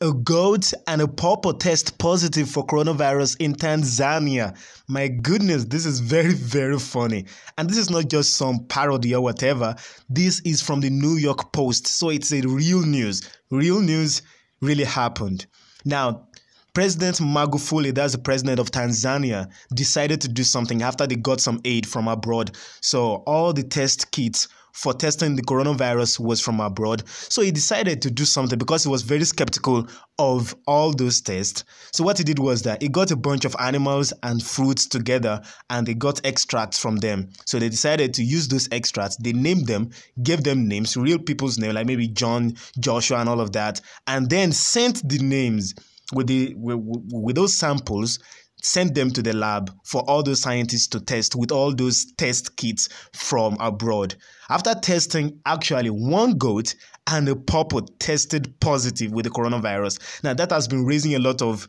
A goat and a pawpaw test positive for coronavirus in Tanzania. My goodness, this is very, very funny. And this is not just some parody or whatever. This is from the New York Post. So it's a real news. Real news really happened. Now, President Magufuli, that's the president of Tanzania, decided to do something after they got some aid from abroad. So all the test kits for testing the coronavirus was from abroad. So he decided to do something because he was very skeptical of all those tests. So what he did was that he got a bunch of animals and fruits together and they got extracts from them. So they decided to use those extracts. They named them, gave them names, real people's names, like maybe John, Joshua and all of that, and then sent the names with those samples, sent them to the lab for all those scientists to test with all those test kits from abroad. After testing, actually one goat and a pawpaw tested positive with the coronavirus. Now that has been raising a lot of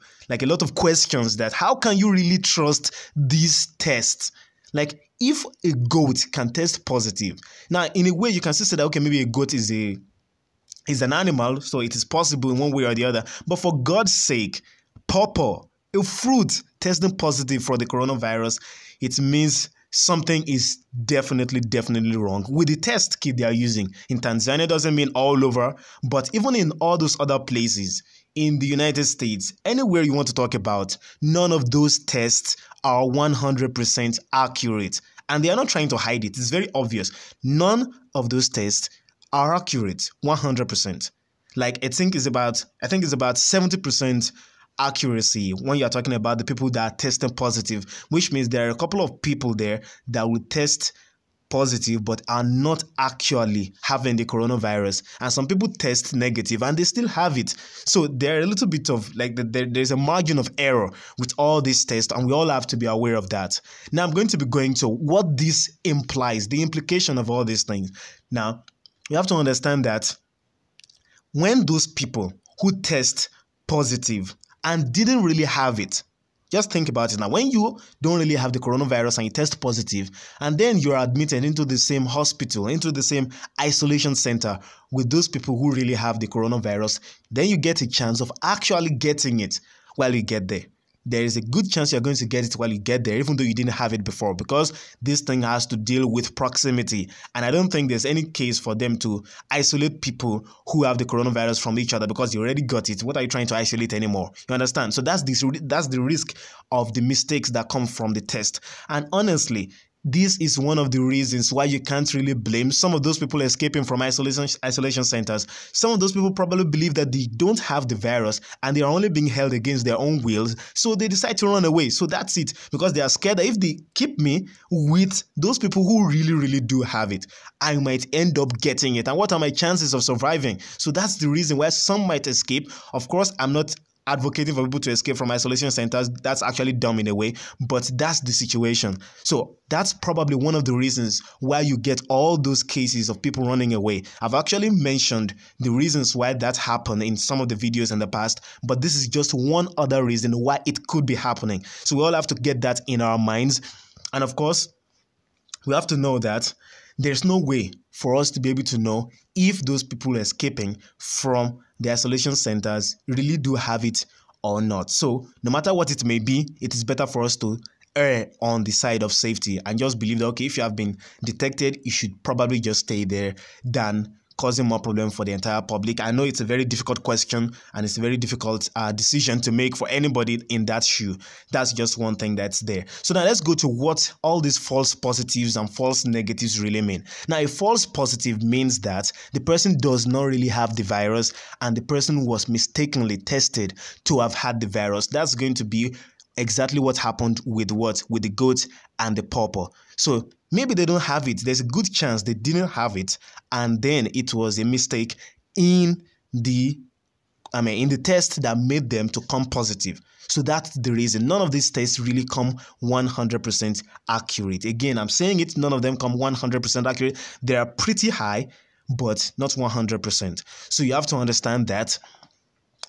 questions that how can you really trust these tests? Like if a goat can test positive, now in a way you can still say that okay, maybe a goat is an animal, so it is possible in one way or the other. But for God's sake, pawpaw, a fruit testing positive for the coronavirus, it means something is definitely wrong with the test kit they are using. In Tanzania, doesn't mean all over, but even in all those other places, in the United States, anywhere you want to talk about, none of those tests are 100% accurate. And they are not trying to hide it. It's very obvious. None of those tests are accurate 100%. Like I think it's about 70% accuracy when you're talking about the people that are testing positive, which means there are a couple of people there that will test positive but are not actually having the coronavirus, and some people test negative and they still have it. So there are a little bit of there's a margin of error with all these tests, and we all have to be aware of that. Now I'm going to be going to what this implies, the implication of all these things. Now you have to understand that when those people who test positive and didn't really have it, just think about it now. When you don't really have the coronavirus and you test positive, and then you're admitted into the same hospital, into the same isolation center with those people who really have the coronavirus, then you get a chance of actually getting it while you get there. There is a good chance you're going to get it while you get there, even though you didn't have it before, because this thing has to deal with proximity. And I don't think there's any case for them to isolate people who have the coronavirus from each other because you already got it. What are you trying to isolate anymore? You understand? So that's the risk of the mistakes that come from the test. And honestly, this is one of the reasons why you can't really blame some of those people escaping from isolation centers. Some of those people probably believe that they don't have the virus and they are only being held against their own wills, so they decide to run away. So that's it, because they are scared that if they keep me with those people who really do have it, I might end up getting it. And what are my chances of surviving? So that's the reason why some might escape. Of course, I'm not advocating for people to escape from isolation centers. That's actually dumb in a way, but that's the situation. So that's probably one of the reasons why you get all those cases of people running away. I've actually mentioned the reasons why that happened in some of the videos in the past, but this is just one other reason why it could be happening. So we all have to get that in our minds. And of course, we have to know that there's no way for us to be able to know if those people escaping from the isolation centers really do have it or not. So no matter what it may be, it is better for us to err on the side of safety and just believe that, okay, if you have been detected, you should probably just stay there than causing more problem for the entire public. I know it's a very difficult question and it's a very difficult decision to make for anybody in that shoe. That's just one thing that's there. So now let's go to what all these false positives and false negatives really mean. Now, a false positive means that the person does not really have the virus and the person was mistakenly tested to have had the virus. That's going to be exactly what happened with the goat and the pawpaw. So maybe they don't have it. There's a good chance they didn't have it, and then it was a mistake in the test that made them to come positive. So that's the reason. None of these tests really come 100% accurate. Again, I'm saying it, none of them come 100% accurate. They are pretty high, but not 100%. So you have to understand that.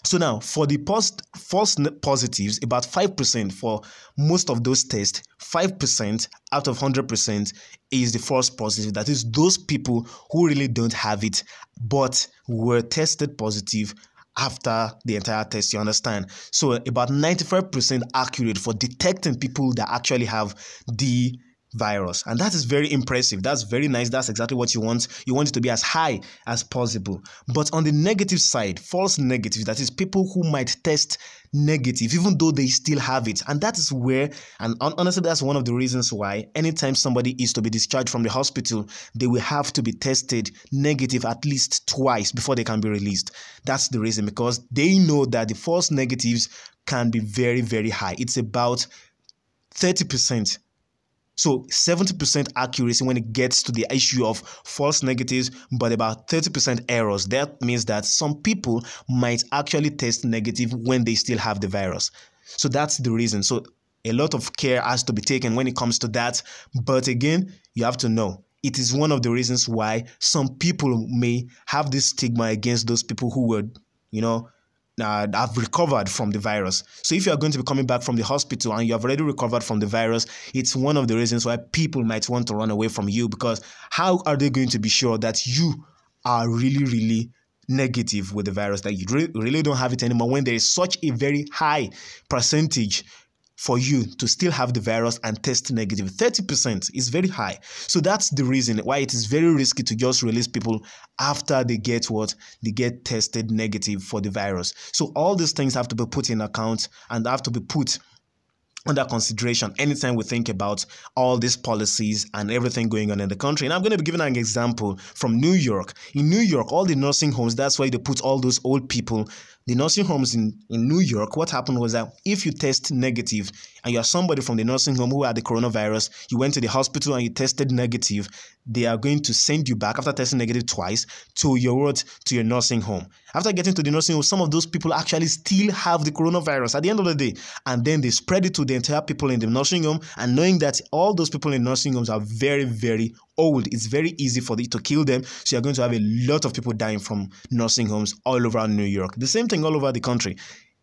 So now, for the false positives, about 5% for most of those tests, 5% out of 100% is the false positive. That is those people who really don't have it, but were tested positive after the entire test, you understand? So about 95% accurate for detecting people that actually have the virus. And that is very impressive. That's very nice. That's exactly what you want. You want it to be as high as possible. But on the negative side, false negatives, that is people who might test negative even though they still have it. And that is where, and honestly, that's one of the reasons why anytime somebody is to be discharged from the hospital, they will have to be tested negative at least twice before they can be released. That's the reason, because they know that the false negatives can be very, very high. It's about 30%. So 70% accuracy when it gets to the issue of false negatives, but about 30% errors. That means that some people might actually test negative when they still have the virus. So that's the reason. So a lot of care has to be taken when it comes to that. But again, you have to know, it is one of the reasons why some people may have this stigma against those people who were, have recovered from the virus. So if you are going to be coming back from the hospital and you have already recovered from the virus, it's one of the reasons why people might want to run away from you, because how are they going to be sure that you are really, really negative with the virus, that you really don't have it anymore, when there is such a very high percentage for you to still have the virus and test negative? 30% is very high. So that's the reason why it is very risky to just release people after they get tested negative for the virus. So all these things have to be put in account and have to be put under consideration anytime we think about all these policies and everything going on in the country. And I'm going to be giving an example from New York. In New York, all the nursing homes, that's why they put all those old people. The nursing homes in New York, what happened was that if you test negative and you are somebody from the nursing home who had the coronavirus, you went to the hospital and you tested negative, they are going to send you back after testing negative twice to your nursing home. After getting to the nursing home, some of those people actually still have the coronavirus at the end of the day, and then they spread it to the entire people in the nursing home. And knowing that all those people in nursing homes are very, very old, it's very easy for it to kill them. So you're going to have a lot of people dying from nursing homes all over New York. The same thing all over the country.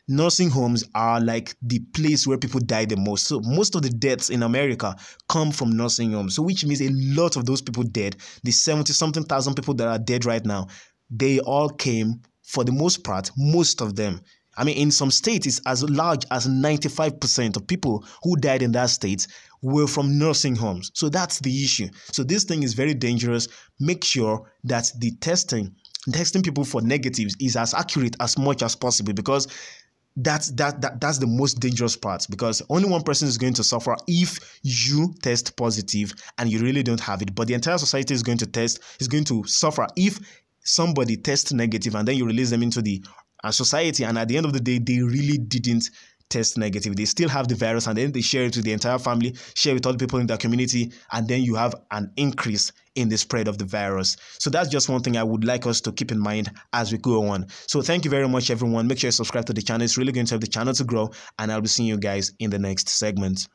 Nursing homes are like the place where people die the most. So most of the deaths in America come from nursing homes. So which means a lot of those people dead, the 70-something thousand people that are dead right now, they all came, for the most part, most of them. I mean, in some states, it's as large as 95% of people who died in that state were from nursing homes. So that's the issue. So this thing is very dangerous. Make sure that the testing people for negatives is as accurate as much as possible, because that's the most dangerous part, because only one person is going to suffer if you test positive and you really don't have it, but the entire society is going to suffer if somebody tests negative and then you release them into the society, and at the end of the day they really didn't test negative. They still have the virus, and then they share it with the entire family, share with other people in their community, and then you have an increase in the spread of the virus. So that's just one thing I would like us to keep in mind as we go on. So thank you very much, everyone. Make sure you subscribe to the channel. It's really going to help the channel to grow, and I'll be seeing you guys in the next segment.